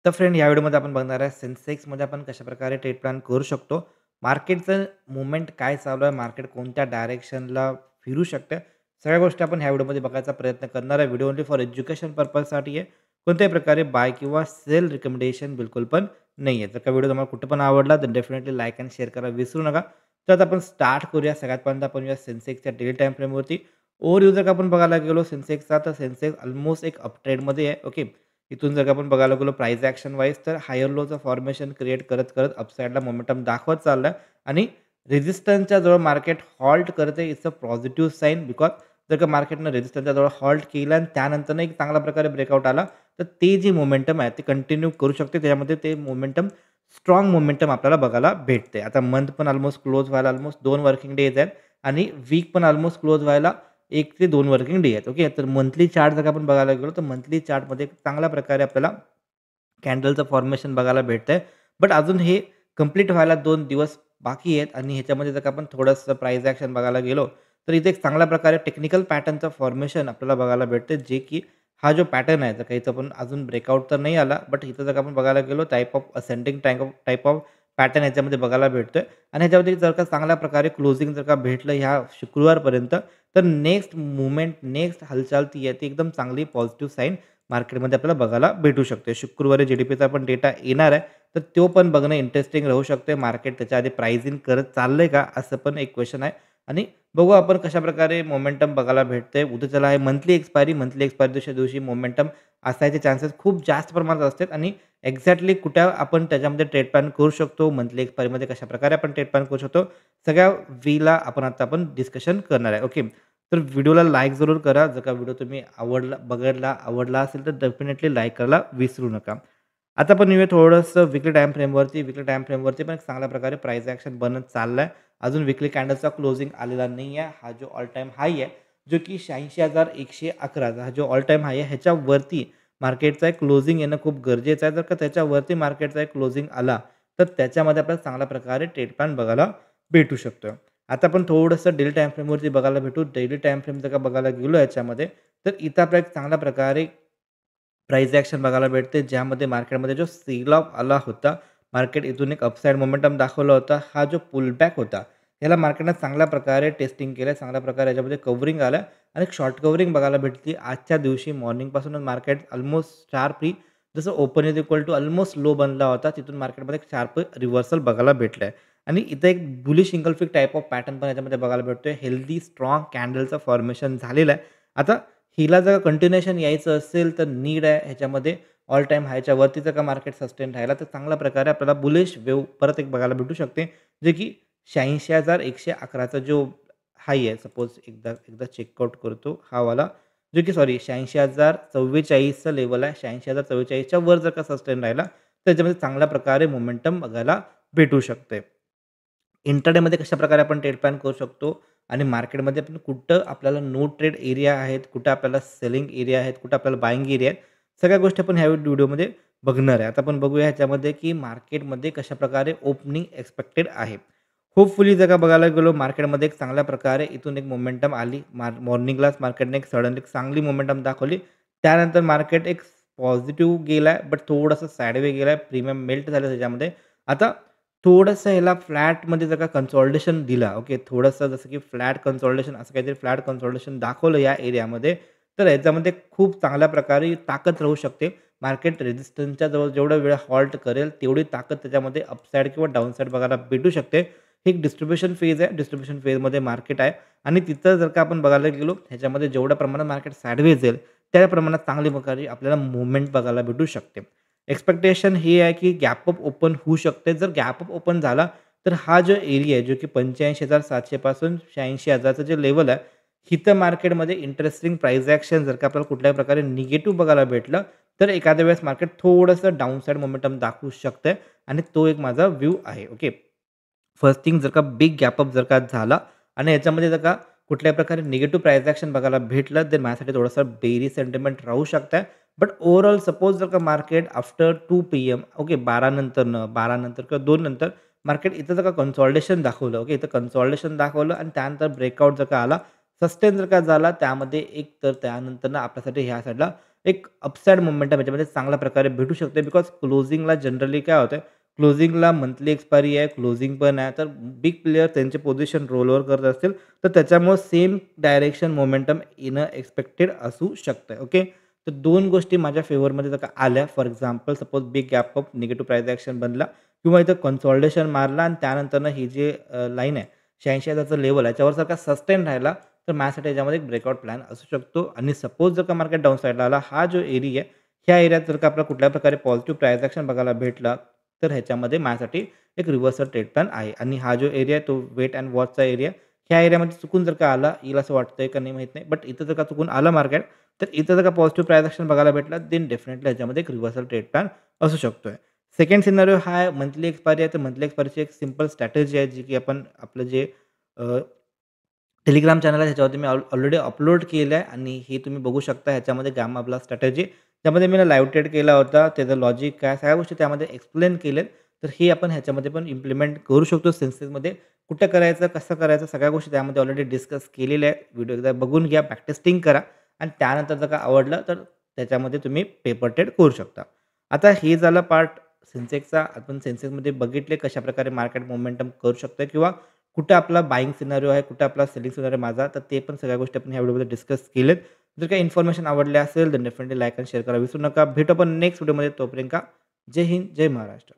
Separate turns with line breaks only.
तर फ्रेंड या व्हिडिओमध्ये आपण बघणार आहे सेन्सेक्समध्ये आपण कशाप्रकारे ट्रेड प्लॅन करू शकतो. मार्केटचं मूव्हमेंट काय चालू आहे, मार्केट कोणत्या डायरेक्शनला फिरू शकते, सगळ्या गोष्टी आपण ह्या व्हिडिओमध्ये बघायचा प्रयत्न करणार आहे. व्हिडिओ ओनली फॉर एज्युकेशन पर्पजसाठी आहे. कोणत्याही प्रकारे बाय किंवा सेल रिकमेंडेशन बिलकुल पण नाही आहे. जर का व्हिडिओ तुम्हाला कुठे पण आवडला तर डेफिनेटली लाईक अँड शेअर करायला विसरू नका. तर आता आपण स्टार्ट करूया. सगळ्यात पहिल्यांदा आपण या सेन्सेक्सच्या डेली टाईम फ्रेमवरती ओव्हरव्ह्यू जर का आपण बघायला गेलो सेन्सेक्सचा, तर सेन्सेक्स ऑलमोस्ट एक अप ट्रेंडमध्ये आहे. ओके, इथून जर का आपण बघायला गेलो प्राइस ॲक्शन वाईज तर हायर लोचं फॉर्मेशन क्रिएट करत अपसाईडला मोमेंटम दाखवत चाललं आणि रेझिस्टन्सच्या जवळ मार्केट हॉल्ट करते. It's a positive sign because जर का मार्केटनं रेझिस्टन्सच्या जवळ हॉल्ट केलं आणि त्यानंतरनं एक चांगल्या प्रकारे ब्रेकआउट आला तर ते जे मोमेंटम आहे ते कंटिन्यू करू शकते. त्याच्यामध्ये ते मोमेंटम स्ट्रॉंग मोमेंटम आपल्याला बघायला भेटते. आता मंथ पण ऑलमोस्ट क्लोज व्हायला ऑलमोस्ट 2 वर्किंग डेज आहेत आणि वीक पण ऑलमोस्ट क्लोज व्हायला 1 ते 2 वर्किंग डे आहेत. ओके, तर मंथली चार्ट जर का आपण बघायला गेलो तर मंथली चार्टमध्ये चांगल्या प्रकारे आपल्याला कॅन्डलचं फॉर्मेशन बघायला भेटतंय. बट अजून हे कंप्लीट व्हायला 2 दिवस बाकी आहेत आणि ह्याच्यामध्ये जर का आपण थोडंसं प्राइस ॲक्शन बघायला गेलो, तर इथे एक चांगल्या प्रकारे टेक्निकल पॅटर्नचं फॉर्मेशन आपल्याला बघायला भेटते, जे की हा जो पॅटर्न आहे, जर का इथं पण अजून ब्रेकआउट तर नाही आला, बट इथं जर का आपण बघायला गेलो type of ascending type of pattern ह्याच्यामध्ये बघायला भेटतोय आणि ह्याच्यामध्ये जर का चांगल्या प्रकारे क्लोजिंग जर का भेटलं ह्या शुक्रवारपर्यंत, तर नेक्स्ट मूव्हमेंट, नेक्स्ट हालचाल ती आहे, ती एकदम चांगली पॉझिटिव्ह साईन मार्केटमध्ये आपल्याला बघायला भेटू शकते. शुक्रवारी जी-डी-पीचा पण डेटा येणार आहे, तर तो पण बघणं इंटरेस्टिंग राहू शकते. मार्केट त्याच्या आधी प्राइसिंग करत चाललंय का? असं पण एक क्वेश्चन आहे आणि बघू आपण कशाप्रकारे मोमेंटम बघायला भेटतंय. उद्याच्याला आहे मंथली एक्सपायरी दिवशी मोमेंटम असायचे चान्सेस खूप जास्त प्रमाणात असतात आणि एक्झॅक्टली कुठे आपण त्याच्यामध्ये ट्रेड प्लॅन करू शकतो, मंथली एक्सपायरीमध्ये कशाप्रकारे आपण ट्रेड प्लॅन करू शकतो, सगळ्या वेला आपण डिस्कशन करणार आहे. ओके. तर व्हिडिओला लाईक जरूर करा. जर का व्हिडिओ तुम्ही आवडला असेल तर डेफिनेटली लाईक करायला विसरू नका. आता आपण येऊया थोडंसं वीकली टाईम फ्रेमवरती. वीकली टाईम फ्रेमवरती पण एक चांगल्या प्रकारे प्राइस ॲक्शन बनत चालला आहे. अजून वीकली कॅन्डलचा क्लोजिंग आलेला नाही आहे. हा जो ऑल टाईम हाय आहे, जो की 86,111 हा जो ऑल टाईम हाय आहे, ह्याच्यावरती मार्केटचा एक क्लोजिंग येणं खूप गरजेचं आहे. जर का त्याच्यावरती मार्केटचा एक क्लोजिंग आला, तर त्याच्यामध्ये आपल्याला चांगल्या प्रकारे ट्रेड प्लॅन बघायला भेटू शकतो. आता आपण थोडंसं डेली टाईम फ्रेमवरती बघायला भेटू. डेली टाईम फ्रेम जर का बघायला गेलो याच्यामध्ये, तर इथं आपल्याला एक चांगल्या प्रकारे प्राइस ॲक्शन बघायला भेटते, ज्यामध्ये मार्केटमध्ये जो सेल ऑफ आला होता, मार्केट इथून एक अपसाइड मोमेंटम दाखवला होता. हा जो पुलबॅक होता, याला मार्केटनं चांगल्या प्रकारे टेस्टिंग केलं, चांगल्या प्रकारे याच्यामध्ये कव्हरिंग आलं आणि एक शॉर्ट कव्हरिंग बघायला भेटली. आजच्या दिवशी मॉर्निंगपासूनच मार्केट ऑलमोस्ट शार्पली जसं open is equal to almost low बनला होता, तिथून मार्केटमध्ये एक शार्प रिव्हर्सल बघायला भेटलं आहे आणि इथं एक बुलिश इंगल्फिक टाइप ऑफ पॅटर्न पण याच्यामध्ये बघायला भेटतोय. हेल्दी स्ट्राँग कॅन्डलचं फॉर्मेशन झालेलं आहे. आता हिला जर कंटिन्युएशन यायचं असेल तर नीड आहे ह्याच्यामध्ये ऑल टाईम हायच्या वरती जर का मार्केट सस्टेन राहिला तर चांगल्या प्रकारे आपल्याला बुलिश वेव्ह परत एक बघायला भेटू शकते, जे की 86,111चा जो हाय आहे. सपोज एकदा एकदा चेकआउट करतो हा वाला, जो की सॉरी 86,044चं लेवल आहे. 86,044च्या वर जर का सस्टेन राहिला तर त्याच्यामध्ये चांगल्या प्रकारे मोमेंटम बघायला भेटू शकते. इंट्राडेमध्ये कशाप्रकारे आपण ट्रेड प्लॅन करू शकतो आणि मार्केटमध्ये आपण कुठं आपल्याला नो ट्रेड एरिया आहेत, कुठं आपल्याला सेलिंग एरिया आहेत, कुठं आपल्याला बायिंग एरिया आहेत, सगळ्या गोष्टी आपण ह्या व्हिडिओमध्ये बघणार आहे. आता आपण बघूया ह्याच्यामध्ये की मार्केटमध्ये कशाप्रकारे ओपनिंग एक्सपेक्टेड आहे. होपफुली जर का बघायला गेलो मार्केटमध्ये एक चांगल्या प्रकारे इथून एक मोमेंटम आली. मॉर्निंगलाच मार्केटने एक सडनली एक चांगली मोमेंटम दाखवली. त्यानंतर मार्केट एक पॉझिटिव्ह गेला बट थोडंसं साइडवे गेला प्रीमियम मेल्ट झालं त्याच्यामध्ये. आता थोडंसं ह्याला फ्लॅटमध्ये जर का कन्सॉलिडेशन दिला, ओके, थोडंसं जसं की फ्लॅट कन्सॉलिडेशन असं काहीतरी फ्लॅट कन्सॉलिडेशन दाखवलं या एरियामध्ये, तर याच्यामध्ये खूप चांगल्या प्रकारे ताकद राहू शकते. मार्केट रेझिस्टन्सच्या जवळ जेवढा वेळ हॉल्ट करेल, तेवढी ताकद त्याच्यामध्ये अपसाईड किंवा डाउनसाईड बघायला भेटू शकते. ही एक डिस्ट्रिब्युशन फेज आहे. डिस्ट्रिब्युशन फेजमध्ये मार्केट आहे आणि तिथं जर का आपण बघायला गेलो, ह्याच्यामध्ये जेवढ्या प्रमाणात मार्केट साइडवेज जाईल, त्या प्रमाणात चांगली प्रकारे आपल्याला मूव्हमेंट बघायला भेटू शकते. एक्स्पेक्टेशन हे आहे की गॅप अप ओपन होऊ शकते. जर गॅप अप ओपन झाला, तर हा जो एरिया आहे, जो की 85,700 पासून 86,000चं जे लेव्हल आहे, इथं मार्केटमध्ये इंटरेस्टिंग प्राइस ॲक्शन जर का आपल्याला कुठल्याही प्रकारे निगेटिव्ह बघायला भेटलं, तर एखाद्या वेळेस मार्केट थोडंसं डाउन साइड मोमेंटम दाखवू शकतंय आणि तो एक माझा व्ह्यू आहे. ओके. फर्स्ट थिंग जर का बिग गॅपअप जर का झाला आणि याच्यामध्ये जर का कुठल्याही प्रकारे निगेटिव्ह प्राइस ॲक्शन बघायला भेटलं, तर माझ्यासाठी थोडंसं बेअरिश सेंटिमेंट राहू शकतं. बट ओव्हरऑल सपोज जर का मार्केट आफ्टर 2 PM, ओके, 12 नंतरनं 12 नंतर किंवा 2 नंतर मार्केट इथं जर का कन्सॉलिडेशन दाखवलं, ओके, इथं कन्सॉलिडेशन दाखवलं आणि त्यानंतर ब्रेकआउट जर का आला, सस्टेन जर का झाला त्यामध्ये एक, तर त्यानंतरनं आपल्यासाठी ह्या साईडला एक अपसाइड मोमेंटम याच्यामध्ये चांगल्या प्रकारे भेटू शकते. बिकॉज क्लोजिंगला जनरली काय होतं, क्लोजिंगला मंथली एक्सपायरी आहे, क्लोजिंग पण आहे. तर बिग प्लेयर त्यांचे पोझिशन रोल ओव्हर करत असतील, तर त्याच्यामुळे सेम डायरेक्शन मोमेंटम येणं एक्सपेक्टेड असू शकतं. ओके. तर 2 गोष्टी माझ्या फेवरमध्ये जर का आल्या, for example suppose big gap up negative price action बनला किंवा इथं कन्सॉलिडेशन मारला आणि त्यानंतरनं ही जी लाईन आहे 86,000चं लेव्हल आहे, याच्यावर जर का सस्टेन राहिला, तर माझ्यासाठी याच्यामध्ये एक ब्रेकआउट प्लॅन असू शकतो. आणि सपोज जर का मार्केट डाउन साईडला आला, हा जो एरिया आहे, ह्या एरियात जर का आपल्याला कुठल्याही प्रकारे पॉझिटिव्ह प्राइस ॲक्शन बघायला भेटला, तर ह्याच्यामध्ये माझ्यासाठी एक रिव्हर्सल ट्रेड प्लॅन आहे. आणि हा जो एरिया आहे तो वेट अँड वॉचचा एरिया, ह्या एरियामध्ये चुकून जर का आला, येईल असं वाटतंय का नाही माहीत नाही. बट इथं जर का चुकून आलं मार्केट, तर इथं जर का पॉझिटिव्ह प्राइस ॲक्शन बघायला भेटला, देन डेफिनेटली ह्याच्यामध्ये एक रिव्हर्सल ट्रेड प्लॅन असू शकतोय. सेकंड सिनारिओ हा आहे मंथली एक्सपायरी आहे, तर मंथली एक्सपायरीची एक सिंपल स्ट्रॅटेजी आहे, जी की आपण आपलं जे टेलिग्राम चॅनल आहे ह्याच्यावरती मी ऑलरेडी अपलोड केलं आहे आणि हे तुम्ही बघू शकता. ह्याच्यामध्ये गामा ब्लास्ट स्ट्रॅटेजी त्यामध्ये मी लाईव्ह ट्रेड केला होता. त्याचं लॉजिक काय सगळ्या गोष्टी त्यामध्ये एक्सप्लेन केलेत. तर हे आपण ह्याच्यामध्ये पण इम्प्लिमेंट करू शकतो. सेन्सेसमध्ये कुठं करायचं, कसं करायचं, सगळ्या गोष्टी त्यामध्ये ऑलरेडी डिस्कस केलेल्या आहेत. व्हिडिओ एकदा बघून घ्या, बॅक टेस्टिंग करा आणि त्यानंतर जर का आवडलं तर त्याच्यामध्ये तुम्ही पेपर ट्रेड करू शकता. आता हे झालं पार्ट सेन्सेक्सचा. आपण सेन्सेक्समध्ये बघितले कशाप्रकारे मार्केट मोमेंटम करू शकतो किंवा कुठं आपला बायिंग सिनारिओ आहे, कुठं आपला सेलिंग सिनारिओ माझा, तर ते पण सगळ्या गोष्टी आपण ह्या व्हिडिओमध्ये डिस्कस केलेत. जर काही इन्फॉर्मेशन आवडली असेल, तर डेफिनेटली लाईक आणि शेअर करायला विसरू नका. भेटू आपण नेक्स्ट व्हिडिओमध्ये. तोपर्यंत जय हिंद, जय महाराष्ट्र.